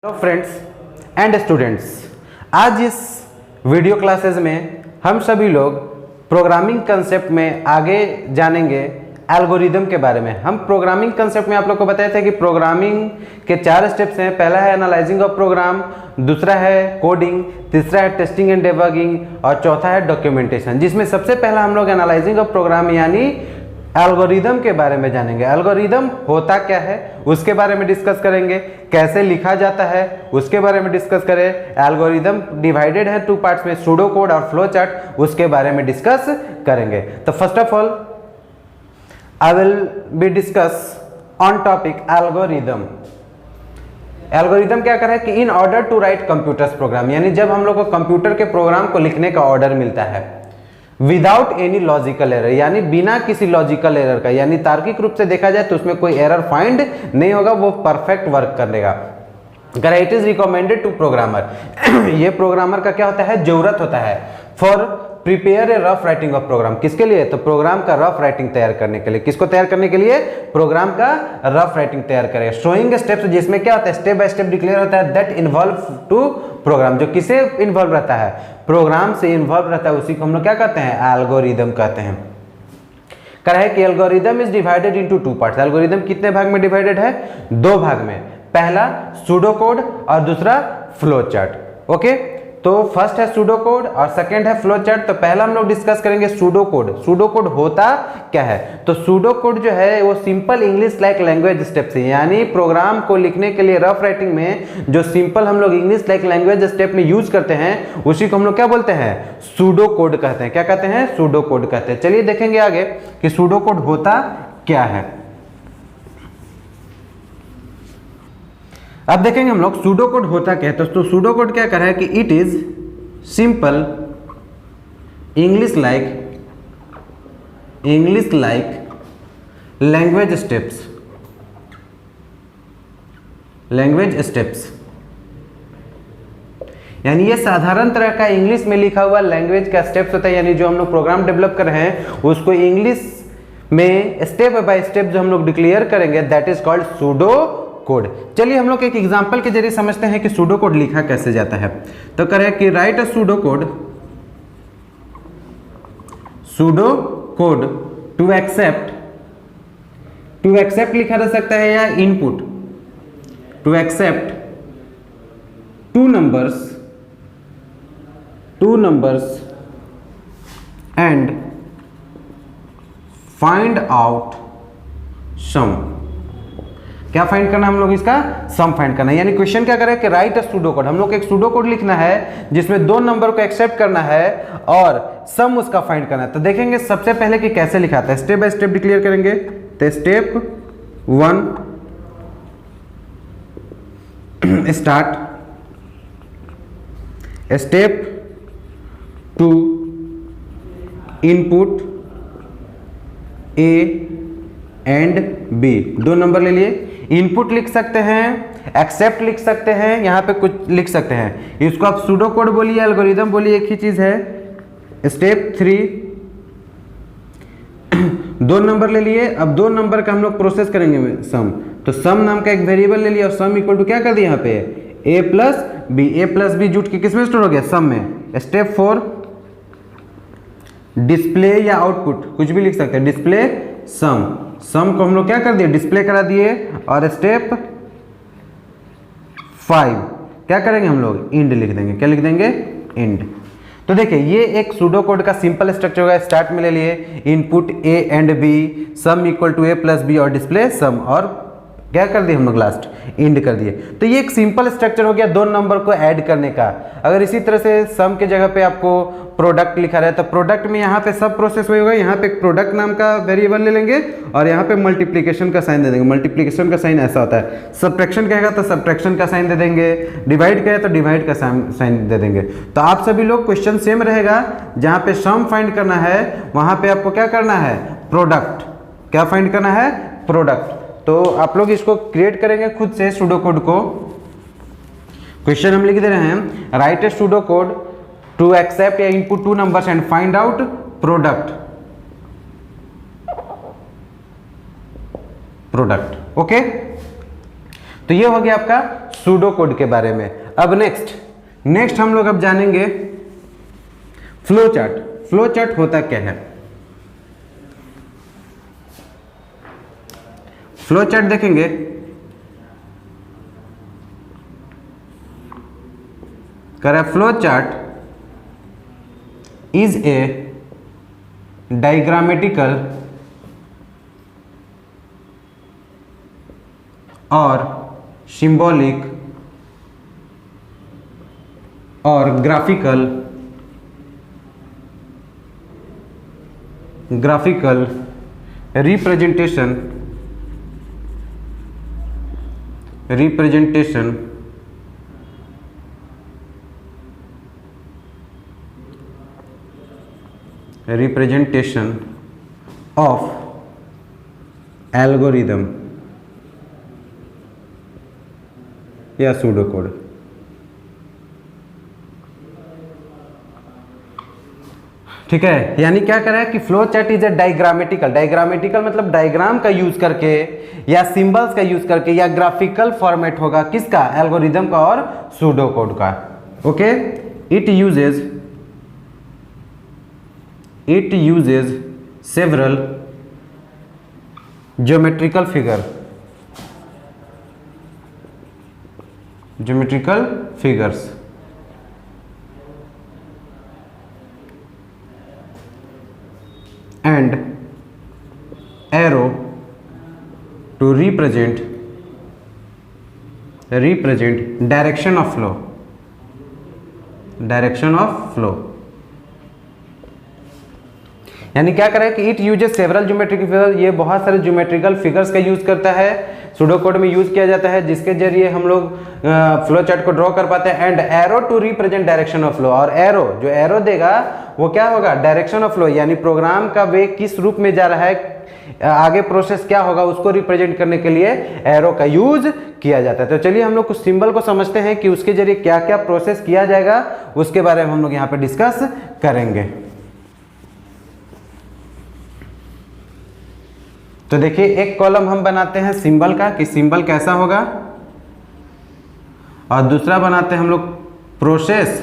Hello friends and students, आज इस video classes में हम सभी लोग प्रोग्रामिंग कंसेप्ट में आगे जानेंगे एल्गोरिदम के बारे में। हम प्रोग्रामिंग कंसेप्ट में आप लोग को बताए थे कि प्रोग्रामिंग के 4 स्टेप्स हैं। पहला है एनालाइजिंग ऑफ प्रोग्राम, दूसरा है कोडिंग, तीसरा है टेस्टिंग एंड डिबगिंग और चौथा है डॉक्यूमेंटेशन, जिसमें सबसे पहला हम लोग एनालाइजिंग ऑफ प्रोग्राम यानी एल्गोरिदम के बारे में जानेंगे। एल्गोरिदम होता क्या है उसके बारे में डिस्कस करेंगे, कैसे लिखा जाता है उसके बारे में डिस्कस करें। एल्गोरिदम डिवाइडेड है 2 पार्ट्स में, सूडो कोड और फ्लो चार्ट, उसके बारे में डिस्कस करेंगे। तो first off all I will be discuss on topic algorithm. Algorithm क्या कर रहा है कि in order to write computers program, यानी जब हम लोग को कंप्यूटर के प्रोग्राम को लिखने का ऑर्डर मिलता है विदाउट एनी लॉजिकल एरर, यानी बिना किसी लॉजिकल एरर का, यानी तार्किक रूप से देखा जाए तो उसमें कोई एरर फाइंड नहीं होगा, वो परफेक्ट वर्क करेगा। It is recommended to programmer ये प्रोग्रामर का क्या होता है, जरूरत होता है for prepare a rough writing of program. किसके लिए? तो प्रोग्राम का रफ राइटिंग तैयार करने के लिए। किसको तैयार करने के लिए? प्रोग्राम का रफ राइटिंग तैयार करेगा। शोइंग स्टेप्स, जिसमें क्या होता है स्टेप बाय स्टेप डिक्लेयर होता है दैट इन्वॉल्व टू प्रोग्राम, जो किसे इन्वॉल्व रहता है, प्रोग्राम से इन्वॉल्व रहता है, उसी को हम लोग क्या कहते हैं, एल्गोरिदम कहते हैं। कह रहा है कि algorithm is divided into 2 parts. Algorithm कितने भाग में डिवाइडेड है? 2 भाग में। पहला सूडो कोड और दूसरा फ्लो चार्ट। ओके, तो फर्स्ट है सूडो कोड और सेकंड है फ्लो चार्ट। तो पहला हम लोग डिस्कस करेंगे सूडो कोड। सूडो कोड होता क्या है? तो सूडो कोड जो है वो simple English like language steps है, यानी प्रोग्राम को लिखने के लिए रफ राइटिंग में जो सिंपल हम लोग इंग्लिश लाइक लैंग्वेज स्टेप में यूज करते हैं उसी को हम लोग क्या बोलते हैं, सूडो कोड कहते हैं। क्या कहते हैं? सूडो कोड कहते हैं। चलिए देखेंगे आगे कि सूडो कोड होता क्या है। अब देखेंगे हम लोग सूडो कोड होता क्या है। तो सूडो कोड क्या कर रहा है कि it is simple English like language steps, यानी ये साधारण तरह का इंग्लिश में लिखा हुआ लैंग्वेज का स्टेप्स होता है, यानी जो हम लोग प्रोग्राम डेवलप कर रहे हैं उसको इंग्लिश में स्टेप बाय स्टेप जो हम लोग डिक्लेयर करेंगे that is called pseudo code. चलिए हम लोग एक एग्जांपल के जरिए समझते हैं कि सूडो कोड लिखा कैसे जाता है। तो करें कि write a pseudo code to accept लिखा जा सकता है या input to accept two numbers and find out sum. क्या फाइंड करना हम लोग? इसका सम फाइंड करना है। यानी क्वेश्चन क्या करें कि राइट अ सूडो कोड, हम लोग एक सूडो कोड लिखना है जिसमें 2 नंबर को एक्सेप्ट करना है और सम उसका फाइंड करना है। तो देखेंगे सबसे पहले कि कैसे लिखा था, स्टेप बाय स्टेप डिक्लेयर करेंगे। तो step 1 start, step 2 input A and B, 2 number ले लिए। इनपुट लिख सकते हैं, एक्सेप्ट लिख सकते हैं, यहाँ पे कुछ लिख सकते हैं। इसको आप सूडो कोड बोलिए, एल्गोरिदम बोलिए, एक ही चीज है। स्टेप 3 2 नंबर ले लिए। अब 2 नंबर का हम लोग प्रोसेस करेंगे सम। तो सम नाम का एक वेरिएबल ले लिया और सम इक्वल टू क्या कर दिया यहाँ पे, a प्लस बी जुट के किस में स्टोर हो गया, सम में। स्टेप 4 डिस्प्ले या आउटपुट कुछ भी लिख सकते हैं, डिस्प्ले सम को हम लोग क्या कर दिए, डिस्प्ले करा दिए। और स्टेप 5 क्या करेंगे हम लोग, इंड लिख देंगे। क्या लिख देंगे? इंड। तो देखिए ये एक सूडो कोड का सिंपल स्ट्रक्चर होगा। स्टार्ट में ले लिए input A and B, sum equal to A plus B और डिस्प्ले सम, और क्या कर दिए हम लोग लास्ट इंड कर दिए। तो ये एक सिंपल स्ट्रक्चर हो गया 2 नंबर को ऐड करने का। अगर इसी तरह से सम के जगह पे आपको प्रोडक्ट लिखा रहा है तो प्रोडक्ट में यहाँ पे सब प्रोसेस होगा। यहाँ पे एक प्रोडक्ट नाम का वेरिएबल ले लेंगे और यहाँ पे मल्टीप्लिकेशन का साइन दे देंगे। मल्टीप्लिकेशन का साइन ऐसा होता है, सब्ट्रैक्शन कहेगा तो सब्ट्रैक्शन का साइन दे देंगे, डिवाइड कहे तो डिवाइड का साइन दे देंगे। तो आप सभी लोग क्वेश्चन सेम रहेगा, जहाँ पे सम फाइंड करना है वहाँ पे आपको क्या करना है, प्रोडक्ट। क्या फाइंड करना है? प्रोडक्ट। तो आप लोग इसको क्रिएट करेंगे खुद से सूडो कोड को। क्वेश्चन हम लिख दे रहे हैं, write a pseudo code to accept या input 2 numbers and find out product. Okay, तो ये हो गया आपका सूडो कोड के बारे में। अब नेक्स्ट हम लोग अब जानेंगे फ्लो चार्ट। फ्लो चार्ट होता क्या है? फ्लो चार्ट देखेंगे, flow chart is a diagrammatical और सिंबॉलिक और ग्राफिकल रिप्रेजेंटेशन ऑफ एल्गोरिदम या सूडो कोड। ठीक है, यानी क्या करें कि flow chart is a diagrammatical मतलब डायग्राम का यूज करके या सिंबल्स का यूज करके या ग्राफिकल फॉर्मेट होगा किसका? एल्गोरिदम का और सूडो कोड का। Okay, it uses several geometrical figures and arrow to represent direction of flow। यानी क्या करें कि it uses several geometrical figure, ये बहुत सारे ज्योमेट्रिकल फिगर्स का यूज करता है, सूडो कोड में यूज किया जाता है, जिसके जरिए हम लोग फ्लो चार्ट को ड्रॉ कर पाते हैं। And arrow to represent direction of flow, और जो एरो देगा वो क्या होगा? डायरेक्शन ऑफ फ्लो, यानी प्रोग्राम का वे किस रूप में जा रहा है, आगे प्रोसेस क्या होगा, उसको रिप्रेजेंट करने के लिए एरो का यूज किया जाता है। तो चलिए हम लोग कुछ सिंबल को समझते हैं कि उसके जरिए क्या क्या प्रोसेस किया जाएगा, उसके बारे में हम लोग यहाँ पे डिस्कस करेंगे। तो देखिए, एक कॉलम हम बनाते हैं सिंबल का कि सिंबल कैसा होगा, और दूसरा बनाते हैं हम लोग प्रोसेस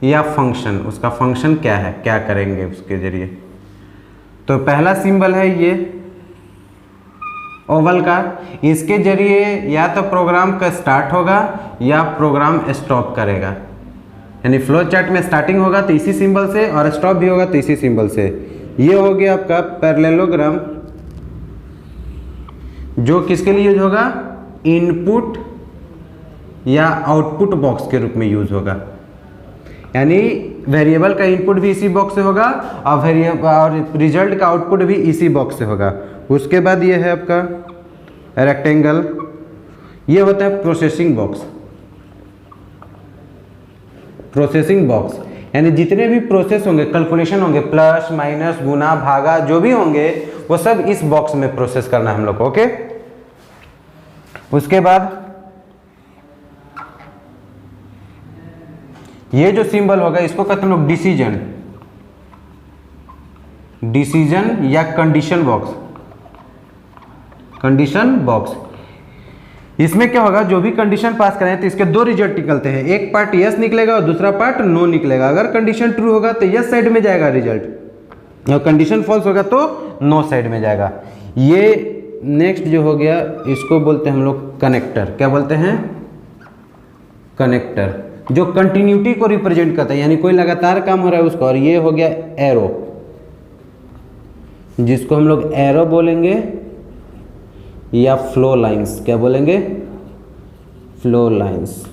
या फंक्शन, उसका फंक्शन क्या है, क्या करेंगे उसके जरिए। तो पहला सिंबल है ये ओवल का, इसके जरिए या तो प्रोग्राम का स्टार्ट होगा या प्रोग्राम स्टॉप करेगा। यानी फ्लो चार्ट में स्टार्टिंग होगा तो इसी सिंबल से और स्टॉप भी होगा तो इसी सिंबल से। ये हो गया आपका पैरेललोग्राम, जो किसके लिए यूज होगा? इनपुट या आउटपुट बॉक्स के रूप में यूज होगा। यानी वेरिएबल का इनपुट भी इसी बॉक्स से होगा और रिजल्ट का आउटपुट भी इसी बॉक्स से होगा। उसके बाद ये है आपका रेक्टेंगल, ये होता है प्रोसेसिंग बॉक्स। यानी जितने भी प्रोसेस होंगे, कैलकुलेशन होंगे, प्लस माइनस गुना भागा जो भी होंगे, वो सब इस बॉक्स में प्रोसेस करना है हम लोग को। ओके, उसके बाद ये जो सिंबल होगा इसको कहते हैं लोग डिसीजन या कंडीशन बॉक्स। इसमें क्या होगा, जो भी कंडीशन पास करें तो इसके दो रिजल्ट निकलते हैं, एक पार्ट यस निकलेगा और दूसरा पार्ट नो निकलेगा। अगर कंडीशन ट्रू होगा तो यस साइड में जाएगा रिजल्ट, और कंडीशन फॉल्स होगा तो नो साइड में जाएगा। ये नेक्स्ट जो हो गया, इसको बोलते हैं हम लोग कनेक्टर। क्या बोलते हैं? कनेक्टर, जो कंटिन्यूटी को रिप्रेजेंट करता है, यानी कोई लगातार काम हो रहा है उसको। और ये हो गया एरो, जिसको हम लोग एरो बोलेंगे या फ्लो लाइंस। क्या बोलेंगे? Flow lines.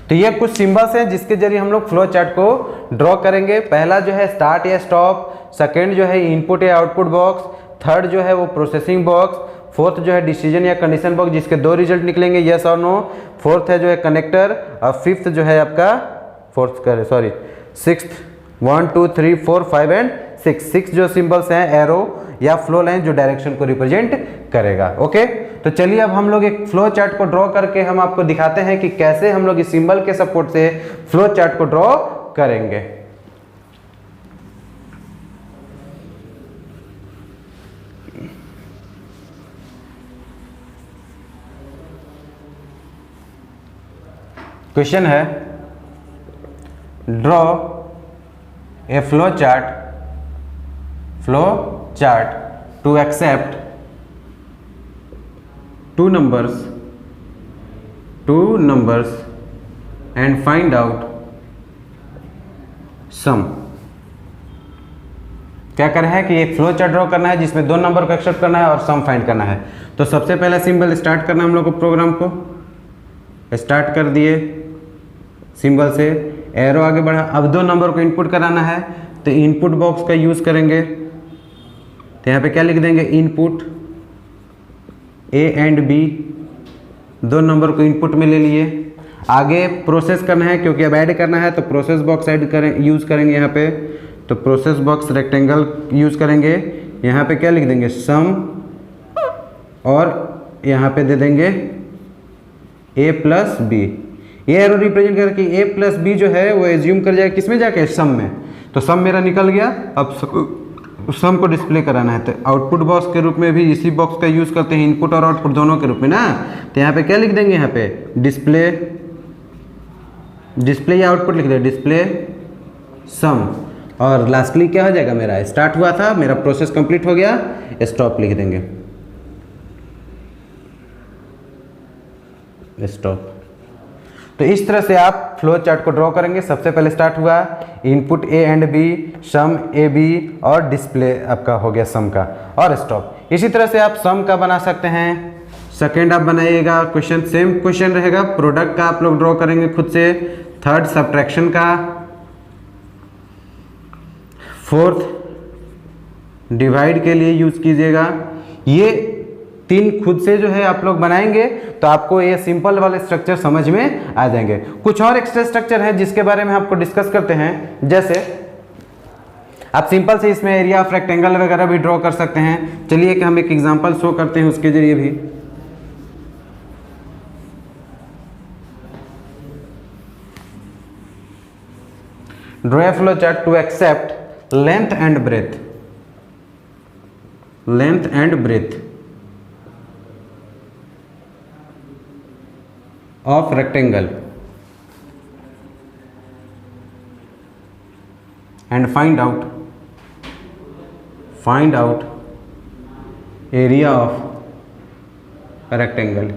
तो ये कुछ सिंबल्स हैं जिसके जरिए हम लोग फ्लो चार्ट को ड्रॉ करेंगे। पहला जो है स्टार्ट या स्टॉप, सेकेंड जो है इनपुट या आउटपुट बॉक्स, थर्ड जो है वो प्रोसेसिंग बॉक्स, फोर्थ जो है डिसीजन या कंडीशन बॉक्स जिसके दो रिजल्ट निकलेंगे यस और नो, फोर्थ है जो है कनेक्टर, और फिफ्थ जो है आपका सिक्स्थ 1 2 3 4 5 एंड 6 जो सिंबल्स हैं एरो या फ्लो लाइन जो डायरेक्शन को रिप्रेजेंट करेगा। ओके, तो चलिए अब हम लोग एक फ्लो चार्ट को ड्रॉ करके हम आपको दिखाते हैं कि कैसे हम लोग इस सिंबल के सपोर्ट से फ्लो चार्ट को ड्रॉ करेंगे। क्वेश्चन है draw a flow chart to accept two numbers and find out sum। क्या करना है कि एक फ्लो चार्ट ड्रॉ करना है जिसमें दो नंबर को एक्सेप्ट करना है और सम फाइंड करना है। तो सबसे पहला सिंबल स्टार्ट करना है हम लोग को, प्रोग्राम को स्टार्ट कर दिए सिंबल से, एरो आगे बढ़ा। अब दो नंबर को इनपुट कराना है तो इनपुट बॉक्स का यूज करेंगे। तो यहाँ पे क्या लिख देंगे, इनपुट ए एंड बी, दो नंबर को इनपुट में ले लिए। आगे प्रोसेस करना है क्योंकि अब ऐड करना है तो प्रोसेस बॉक्स यूज़ करेंगे यहाँ पे। तो प्रोसेस बॉक्स रेक्टेंगल यूज़ करेंगे। यहाँ पे क्या लिख देंगे, सम, और यहाँ पे दे देंगे ए प्लस बी। ये एरो रिप्रेजेंट करके ए प्लस बी जो है वो एज्यूम कर जाएगा किसमें जाके, सम में। तो सम मेरा निकल गया। अब सम को डिस्प्ले कराना है तो आउटपुट बॉक्स के रूप में भी इसी बॉक्स का यूज़ करते हैं, इनपुट और आउटपुट दोनों के रूप में ना। तो यहाँ पे क्या लिख देंगे, यहाँ पे डिस्प्ले या आउटपुट लिख देंगे, डिस्प्ले सम। और लास्टली क्या हो जाएगा, मेरा स्टार्ट हुआ था, मेरा प्रोसेस कंप्लीट हो गया, स्टॉप लिख देंगे, स्टॉप। तो इस तरह से आप फ्लो चार्ट को ड्रॉ करेंगे। सबसे पहले स्टार्ट हुआ input A and B, sum A B, और डिस्प्ले आपका हो गया सम का, और स्टॉप। इसी तरह से आप सम का बना सकते हैं। सेकेंड आप बनाइएगा क्वेश्चन, सेम क्वेश्चन रहेगा, प्रोडक्ट का आप लोग ड्रॉ करेंगे खुद से। थर्ड सब्ट्रैक्शन का। फोर्थ डिवाइड के लिए यूज कीजिएगा। ये तीन खुद से जो है आप लोग बनाएंगे तो आपको ये सिंपल वाले स्ट्रक्चर समझ में आ जाएंगे। कुछ और एक्स्ट्रा स्ट्रक्चर है जिसके बारे में आपको डिस्कस करते हैं। जैसे आप सिंपल से इसमें एरिया ऑफ रेक्टेंगल वगैरह भी ड्रॉ कर सकते हैं। चलिए कि हम एक एग्जांपल शो करते हैं उसके जरिए भी। Draw a flow chart to accept length and breadth of rectangle and find out area of rectangle,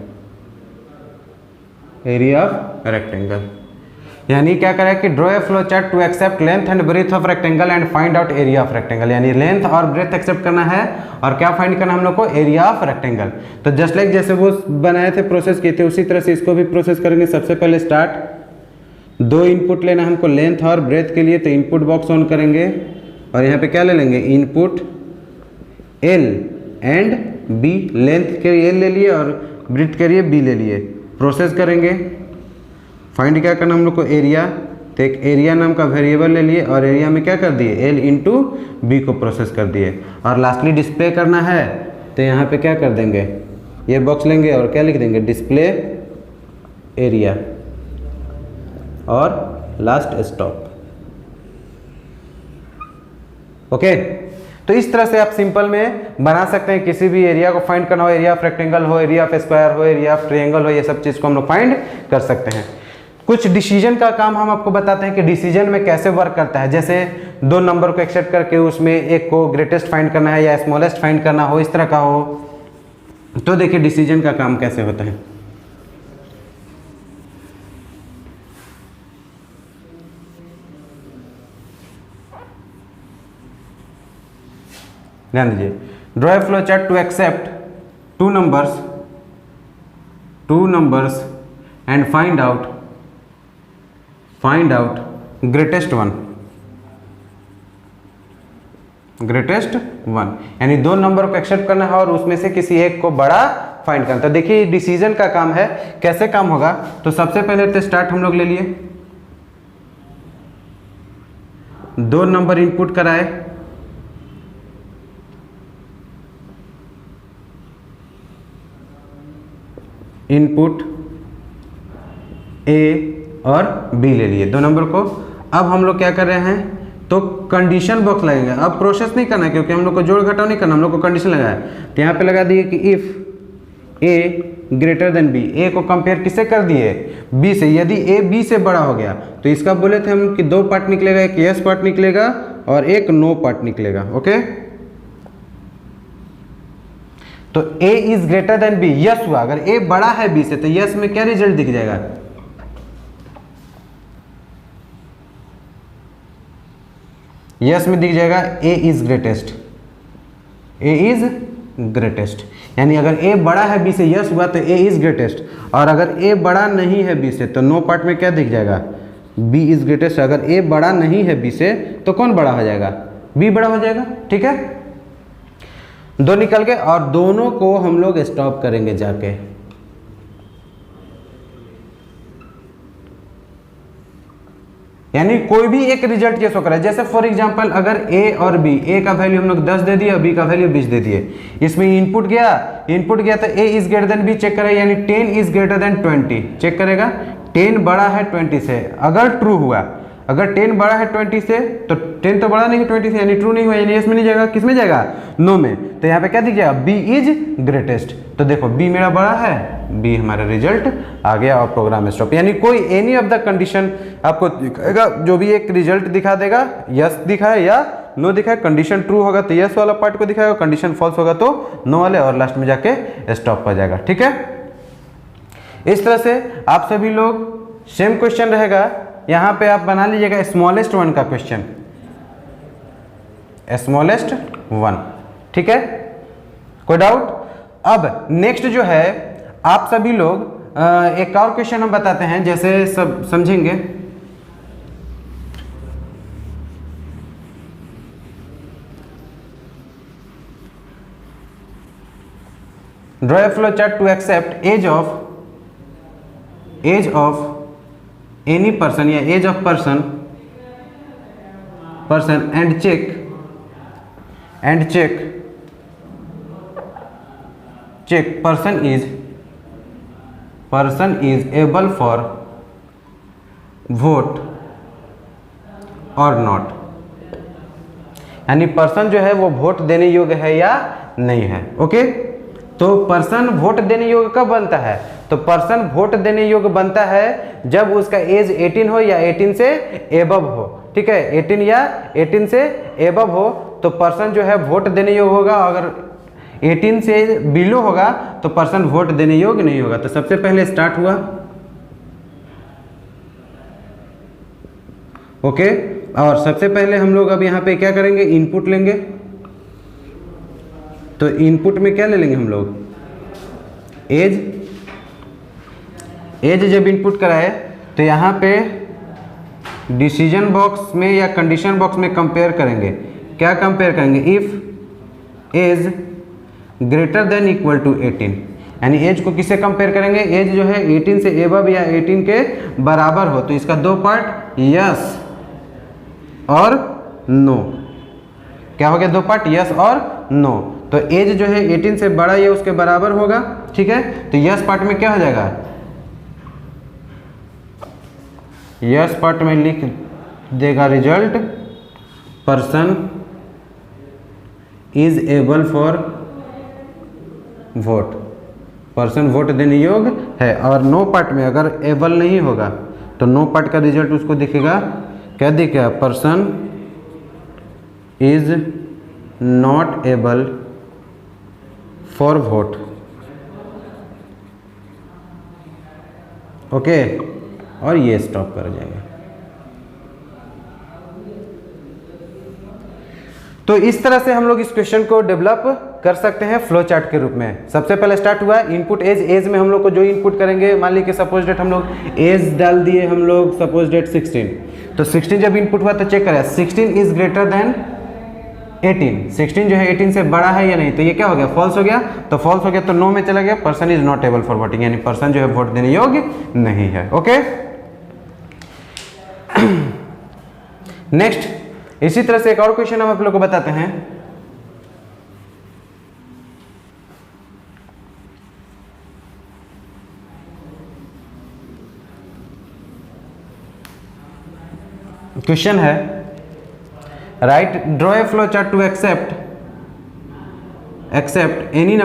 यानी क्या करें कि draw a flow chart to accept length and breadth of rectangle and find out area of rectangle. यानी length और breadth accept करना है और क्या फाइंड करना है हम लोग को, एरिया ऑफ रेक्टेंगल। तो जस्ट लाइक जैसे वो बनाए थे, प्रोसेस किए थे, उसी तरह से इसको भी प्रोसेस करेंगे। सबसे पहले स्टार्ट, दो इनपुट लेना हमको लेंथ और ब्रेथ के लिए। तो इनपुट बॉक्स ऑन करेंगे और यहाँ पे क्या ले लेंगे, input L and B. Length के एल ले लिए और ब्रेथ के लिए बी ले लिए। प्रोसेस करेंगे, फाइंड क्या करना हम लोग को, एरिया। तो एक एरिया नाम का वेरिएबल ले लिए और एरिया में क्या कर दिए, एल इंटू बी को प्रोसेस कर दिए। और लास्टली डिस्प्ले करना है तो यहाँ पे क्या कर देंगे, ये बॉक्स लेंगे और क्या लिख देंगे, डिस्प्ले एरिया, और लास्ट स्टॉप। ओके। तो इस तरह से आप सिंपल में बना सकते हैं। किसी भी एरिया को फाइंड करना हो, एरिया ऑफ रेक्टेंगल हो, एरिया ऑफ स्क्वायर हो, एरिया ऑफ ट्रायंगल हो, ये सब चीज़ को हम लोग फाइंड कर सकते हैं। कुछ डिसीजन का काम हम आपको बताते हैं कि डिसीजन में कैसे वर्क करता है। जैसे दो नंबर को एक्सेप्ट करके उसमें एक को ग्रेटेस्ट फाइंड करना है या स्मॉलेस्ट फाइंड करना हो, इस तरह का हो, तो देखिए डिसीजन का काम कैसे होता है। ध्यान दीजिए, draw a flow chart to accept two numbers and find out greatest one. यानी दो नंबर को एक्सेप्ट करना है और उसमें से किसी एक को बड़ा फाइंड करना। तो देखिए डिसीजन का काम है, कैसे काम होगा। तो सबसे पहले तो स्टार्ट हम लोग ले लिए, दो नंबर इनपुट कराए, इनपुट ए और बी ले लिए, दो नंबर को। अब हम लोग क्या कर रहे हैं, तो कंडीशन बॉक्स लगेंगे। अब प्रोसेस नहीं करना क्योंकि हम लोग को जोड़ घटाव नहीं करना, हम लोग को कंडीशन लगाया। तो यहाँ पे लगा दिए कि if a greater than b, a को कंपेयर किससे कर दिए, बी से। यदि ए बी से बड़ा हो गया तो इसका बोले थे हम कि दो पार्ट निकलेगा, एक यस पार्ट निकलेगा और एक नो पार्ट निकलेगा। ओके, तो a is greater than b, yes हुआ। अगर ए बड़ा है बी से तो यस में क्या रिजल्ट दिख जाएगा, यस में दिख जाएगा a is greatest, a is greatest. यानी अगर ए बड़ा है बी से यस हुआ तो ए इज ग्रेटेस्ट, और अगर ए बड़ा नहीं है बी से तो नो पार्ट में क्या दिख जाएगा, बी इज ग्रेटेस्ट। अगर ए बड़ा नहीं है बी से तो कौन बड़ा हो जाएगा, बी बड़ा हो जाएगा। ठीक है, दो निकल गए और दोनों को हम लोग स्टॉप करेंगे जाके। यानी कोई भी एक रिजल्ट केस होकर है, जैसे फॉर एग्जांपल अगर ए और बी, ए का वैल्यू हम लोग 10 दे दिए, बी का वैल्यू 20 दे दिए, इसमें इनपुट गया तो a is greater than b check करेगा, यानी 10 इज ग्रेटर देन 20 चेक करेगा, 10 बड़ा है 20 से। अगर ट्रू हुआ, अगर 10 बड़ा है 20 से तो 10 तो बड़ा नहीं है 20 से, यानी ट्रू नहीं हुआ, यानी इसमें नहीं जाएगा, किस में जाएगा, नो में। तो यहाँ पे क्या दिख जाएगा, बी इज ग्रेटेस्ट। तो देखो बी मेरा बड़ा है, बी हमारा रिजल्ट आ गया और प्रोग्राम स्टॉप। यानी कोई एनी ऑफ द कंडीशन आपको दिखाएगा, जो भी एक रिजल्ट दिखा देगा, यस दिखाए या नो दिखाए। कंडीशन ट्रू होगा तो यस वाला पार्ट को दिखाएगा, कंडीशन फॉल्स होगा तो नो वाले, और लास्ट में जाके स्टॉप हो जाएगा। ठीक है, इस तरह से आप सभी लोग सेम क्वेश्चन रहेगा, यहाँ पे आप बना लीजिएगा स्मॉलेस्ट वन का क्वेश्चन, स्मॉलेस्ट वन। ठीक है, कोई डाउट। अब नेक्स्ट जो है आप सभी लोग एक और क्वेश्चन हम बताते हैं, जैसे सब समझेंगे। Draw a flow chart to accept age of any person या age of person and check person is able for vote और नॉट। यानी पर्सन जो है वो वोट देने योग्य है या नहीं है। ओके, तो पर्सन वोट देने योग्य कब बनता है, तो पर्सन वोट देने योग्य बनता है जब उसका एज 18 हो या 18 से एबव हो। ठीक है, 18 या 18 से एबव हो तो पर्सन जो है वोट देने योग्य होगा। अगर 18 से बिलो होगा तो पर्सन वोट देने योग्य नहीं होगा। तो सबसे पहले स्टार्ट हुआ। ओके, और सबसे पहले हम लोग अब यहाँ पे क्या करेंगे, इनपुट लेंगे। तो इनपुट में क्या ले लेंगे हम लोग, एज जब इनपुट कराए तो यहाँ पे डिसीजन बॉक्स में या कंडीशन बॉक्स में कंपेयर करेंगे। क्या कंपेयर करेंगे, if age greater than equal to 18, यानी एज को किससे कंपेयर करेंगे, एज जो है 18 से एबव या 18 के बराबर हो। तो इसका दो पार्ट यस और नो, क्या हो गया, दो पार्ट यस और नो। तो एज जो है 18 से बड़ा या उसके बराबर होगा। ठीक है, तो यस पार्ट में क्या हो जाएगा, यस पार्ट में लिख देगा result person is able for vote, person vote देने योग्य है। और नो पार्ट में अगर एबल नहीं होगा तो नो पार्ट का रिजल्ट उसको दिखेगा, क्या दिखेगा, person is not able for vote. Okay, और ये स्टॉप कर जाएगा। तो इस तरह से हम लोग इस क्वेश्चन को डेवलप कर सकते हैं फ्लो चार्ट के रूप में। सबसे पहले स्टार्ट हुआ इनपुट एज में हम लोग को जो इनपुट करेंगे, मान लीजिए सपोज डेट हम लोग एज डाल दिए, हम लोग सपोज डेट 16, तो 16 जब इनपुट हुआ तो चेक करें 16 इज ग्रेटर देन 18, 16 जो है 18 से बड़ा है या नहीं, तो ये क्या हो गया, फॉल्स हो गया। तो फॉल्स हो गया तो नो में चला गया, person is not able for voting, यानी पर्सन जो है वोट देने योग्य नहीं है। ओके, नेक्स्ट इसी तरह से एक और क्वेश्चन हम आप लोग को बताते हैं। क्वेश्चन है write draw a flow chart to accept any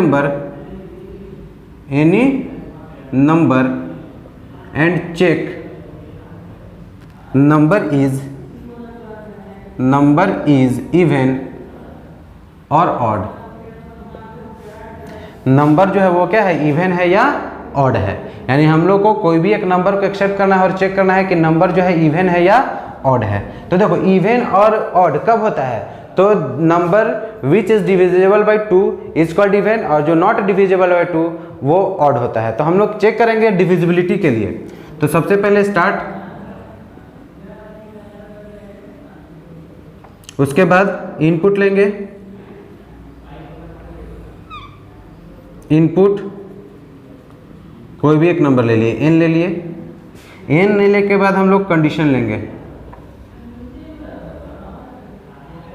number and check number is even और ऑड। नंबर जो है वो क्या है, इवन है या ऑड है। यानी हम लोग को कोई भी एक नंबर को एक्सेप्ट करना है और चेक करना है कि नंबर जो है इवन है या ऑड है। तो देखो इवन और ऑड कब होता है, तो number which is divisible by 2 is called even, और जो नॉट डिविजिबल बाई 2 वो ऑड होता है। तो हम लोग चेक करेंगे डिविजिबिलिटी के लिए। तो सबसे पहले स्टार्ट, उसके बाद इनपुट लेंगे, इनपुट कोई भी एक नंबर ले लिए, n ले लिए, n लेने के बाद हम लोग कंडीशन लेंगे।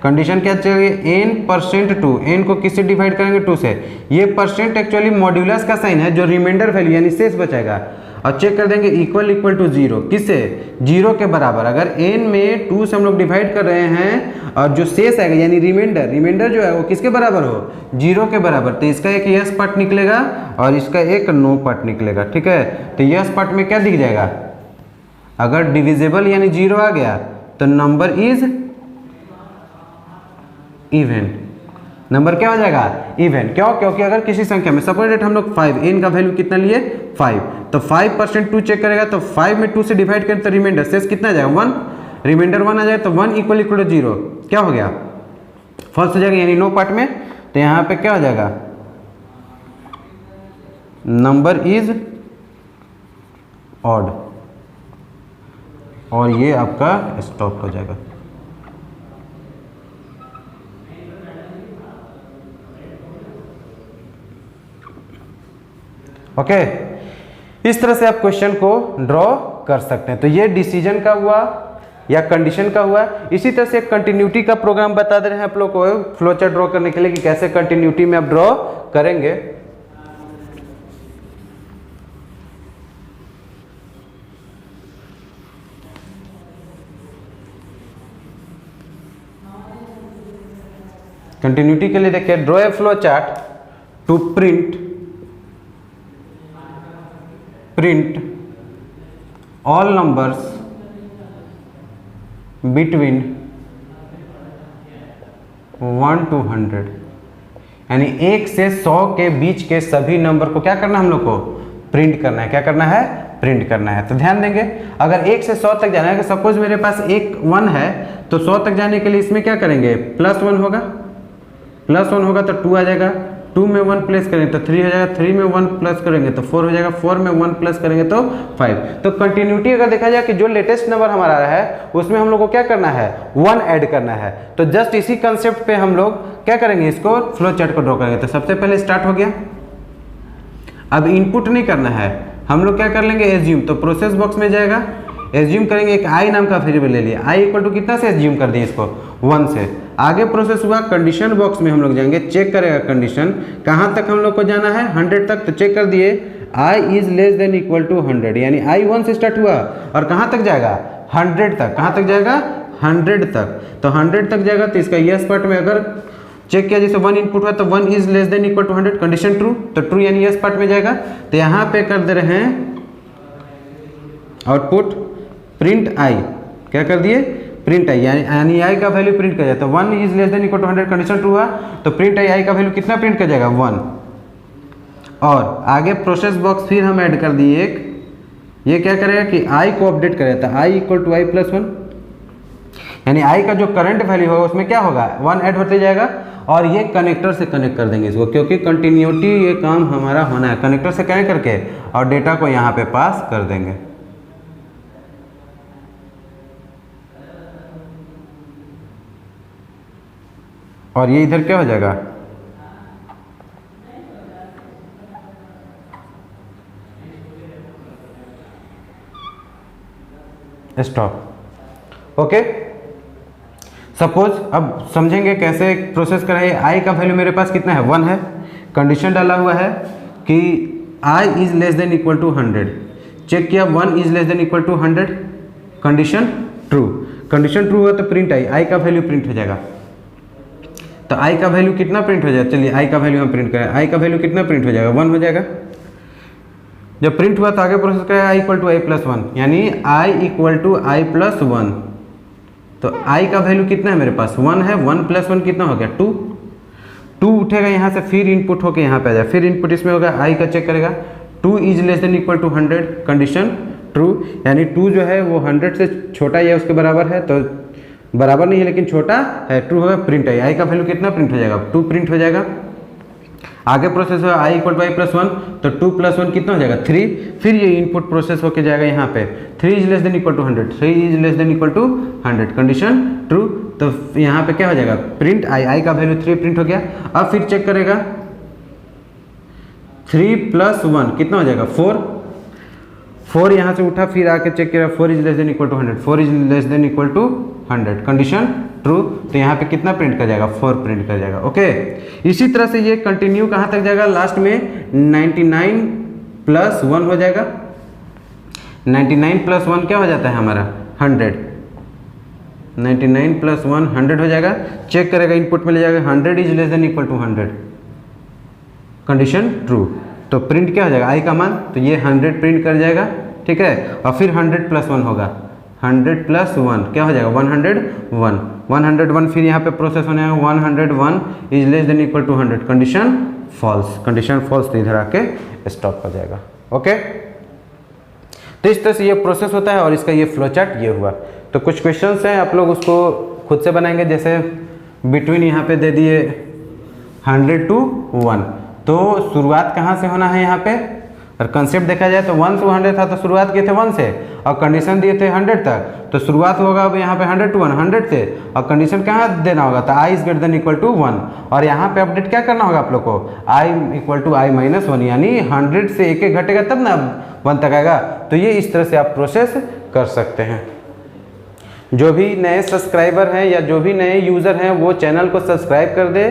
कंडीशन क्या चाहिए, n%2, n को किससे डिवाइड करेंगे 2 से। ये परसेंट एक्चुअली मॉड्यूलस का साइन है जो रिमाइंडर वैल्यू यानी शेष बचेगा, और चेक कर देंगे इक्वल टू 0, किससे, 0 के बराबर। अगर n में 2 से हम लोग डिवाइड कर रहे हैं और जो शेष आएगा यानी रिमाइंडर जो है वो किसके बराबर हो, 0 के बराबर, तो इसका एक यस पार्ट निकलेगा और इसका एक नो पार्ट निकलेगा। ठीक है, तो यस पार्ट में क्या दिख जाएगा, अगर डिविजिबल यानी 0 आ गया तो नंबर इज इवन, नंबर क्या हो जाएगा, इवन। क्यों, क्योंकि अगर किसी संख्या में सपोज डेट हम लोग 5, n का वैल्यू कितना लिए 5, तो 5% 2 चेक करेगा, तो 5 में 2 से डिवाइड करें तो रिमाइंडर शेष कितना आ जाएगा 1, रिमाइंडर 1 आ जाए तो 1 इक्वल टू 0 क्या हो गया, फॉल्स हो जाएगा यानी नो पार्ट में। तो यहाँ पे क्या हो जाएगा, नंबर इज ऑड, और ये आपका स्टॉप हो जाएगा। ओके, इस तरह से आप क्वेश्चन को ड्रॉ कर सकते हैं। तो ये डिसीजन का हुआ या कंडीशन का हुआ। इसी तरह से कंटिन्यूटी का प्रोग्राम बता दे रहे हैं आप लोग को फ्लो चार्ट ड्रॉ करने के लिए कि कैसे कंटिन्यूटी में आप ड्रॉ करेंगे। कंटिन्यूटी के लिए देखिए, draw a flow chart to print all numbers between 1 to 100, यानी 1 से 100 के बीच के सभी नंबर को क्या करना है, हम लोग को प्रिंट करना है। क्या करना है, प्रिंट करना है। तो ध्यान देंगे, अगर 1 से 100 तक जाना है, सपोज मेरे पास एक 1 है, तो 100 तक जाने के लिए इसमें क्या करेंगे, +1 होगा, +1 होगा तो 2 आ जाएगा, 2 में 1 प्लस करेंगे तो 3 हो जाएगा, 3 में 1 प्लस करेंगे तो 4 हो जाएगा, 4 में 1 प्लस करेंगे तो 5। तो कंटिन्यूटी अगर देखा जाए कि जो लेटेस्ट नंबर हमारा रहा है उसमें हम लोग को क्या करना है, 1 ऐड करना है। तो जस्ट इसी कंसेप्ट पे हम लोग क्या करेंगे, इसको फ्लो चार्ट को ड्रॉ करेंगे। तो सबसे पहले स्टार्ट हो गया, अब इनपुट नहीं करना है, हम लोग क्या कर लेंगे, एज्यूम। तो प्रोसेस बॉक्स में जाएगा, एज्यूम करेंगे, एक आई नाम का वेरिएबल ले लिया, आई इक्वल टू कितना से एज्यूम कर दिए इसको 1 से। आगे प्रोसेस हुआ, कंडीशन बॉक्स में हम लोग जाएंगे, चेक करेगा कंडीशन कहाँ तक हम लोग को जाना है, 100 तक। तो चेक कर दिए, i is less than equal to 100, यानी आई 1 से स्टार्ट हुआ और कहाँ तक जाएगा, 100 तक। कहाँ तक जाएगा, 100 तक। तो 100 तक जाएगा तो इसका यस पार्ट में अगर चेक किया, जैसे 1 इनपुट हुआ तो 1 is less than equal to 100, condition true, तो ट्रू यानी यस पार्ट में जाएगा। तो यहाँ पे कर दे रहे हैं आउटपुट प्रिंट आई, क्या कर दिए, प्रिंट आई, यानी आई का वैल्यू प्रिंट कर जाए। तो 1 is less than equal to 100, condition true हुआ, तो प्रिंट आई का वैल्यू कितना प्रिंट कर जाएगा, 1। और आगे प्रोसेस बॉक्स फिर हम ऐड कर दिए एक, ये क्या करेगा कि आई को अपडेट करेगा, तो आई इक्वल टू आई प्लस 1, यानी आई का जो करंट वैल्यू होगा उसमें क्या होगा, 1 ऐड होते जाएगा। और ये कनेक्टर से कनेक्ट कर देंगे इसको, क्योंकि कंटिन्यूटी ये काम हमारा होना है, कनेक्टर से कनेक्ट करके और डेटा को यहाँ पे पास कर देंगे। और ये इधर क्या हो जाएगा, स्टॉप। ओके, सपोज अब समझेंगे कैसे प्रोसेस करें। आई का वैल्यू मेरे पास कितना है, 1 है, कंडीशन डाला हुआ है कि i is less than equal to 100, check किया 1 is less than equal to 100, condition true, condition true हुआ तो प्रिंट आई का वैल्यू प्रिंट हो जाएगा। तो आई का वैल्यू कितना प्रिंट हो जाएगा, चलिए आई का वैल्यू हम प्रिंट करें, आई का वैल्यू कितना प्रिंट हो जाएगा, 1 हो जाएगा। जब प्रिंट हुआ तो आगे प्रोसेस करेगा i equal to i plus one, यानी i equal to i plus one. तो आई का वैल्यू कितना है मेरे पास 1 है, 1 प्लस 1 कितना हो गया 2। 2 उठेगा यहाँ से, फिर इनपुट होके यहाँ पे आ जाए, फिर इनपुट इसमें होगा, आई का चेक करेगा 2 is less than equal to 100, condition true, यानी 2 जो है वो 100 से छोटा या उसके बराबर है, तो बराबर नहीं है लेकिन छोटा है, ट्रू होगा, प्रिंट है। आई का वैल्यू कितना प्रिंट हो जाएगा 2 प्रिंट हो जाएगा। आगे प्रोसेस हुआ आई इक्वल टू आई प्लस 1, तो 2 प्लस 1 कितना हो जाएगा 3, फिर ये इनपुट प्रोसेस होके जाएगा यहाँ पे 3 is less than equal to 100, 3 is less than equal to 100, condition true. तो यहाँ पे क्या हो जाएगा प्रिंट आई, आई का वैल्यू 3 प्रिंट हो गया। अब फिर चेक करेगा 3 प्लस 1 कितना हो जाएगा 4, 4 यहाँ से उठा, फिर आके चेक किया 4 is less than equal to 100, 4 is less than equal to 100, condition true. तो यहाँ पे कितना प्रिंट कर जाएगा 4 प्रिंट कर जाएगा। ओके, इसी तरह से ये कंटिन्यू कहाँ तक जाएगा, लास्ट में 99 प्लस 1 हो जाएगा, 99 प्लस 1 क्या हो जाता है हमारा 100, 99 प्लस 1 100 हो जाएगा। चेक करेगा इनपुट में ले जाएगा 100 is less than equal to 100, condition true. तो प्रिंट क्या हो जाएगा आई का मान, तो ये 100 प्रिंट कर जाएगा, ठीक है। और फिर 100 प्लस 1 होगा, 100 प्लस 1 क्या हो जाएगा 101, 101 फिर यहाँ पे प्रोसेस होने आएगा 101 is less than equal to 100, condition false, condition false, तो इधर आके स्टॉप हो जाएगा। ओके, तो इस तरह से ये प्रोसेस होता है और इसका ये फ्लो चार्ट ये हुआ। तो कुछ क्वेश्चंस हैं, आप लोग उसको खुद से बनाएंगे, जैसे बिटवीन यहाँ पे दे दिए 100 to 1, तो शुरुआत कहाँ से होना है यहाँ पे, और कंसेप्ट देखा जाए तो 1 से 100 था, तो शुरुआत किए थे 1 से और कंडीशन दिए थे 100 तक, तो शुरुआत होगा अब यहाँ पे 100 to 1 100 से, और कंडीशन कहाँ देना होगा, तो i is greater than equal to 1, और यहाँ पे अपडेट क्या करना होगा आप लोग को, आई इक्वल टू आई माइनस 1, यानी 100 से एक एक घटेगा तब ना 1 तक आएगा। तो ये इस तरह से आप प्रोसेस कर सकते हैं। जो भी नए सब्सक्राइबर हैं या जो भी नए यूज़र हैं वो चैनल को सब्सक्राइब कर दे,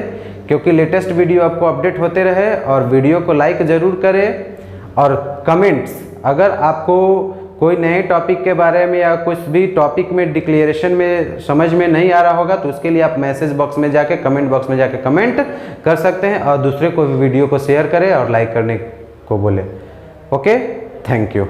क्योंकि लेटेस्ट वीडियो आपको अपडेट होते रहे, और वीडियो को लाइक ज़रूर करें। और कमेंट्स, अगर आपको कोई नए टॉपिक के बारे में या कुछ भी टॉपिक में डिक्लेरेशन में समझ में नहीं आ रहा होगा, तो उसके लिए आप मैसेज बॉक्स में जाके, कमेंट बॉक्स में जाके कमेंट कर सकते हैं, और दूसरे को भी वीडियो को शेयर करें और लाइक करने को बोले। Okay, thank you.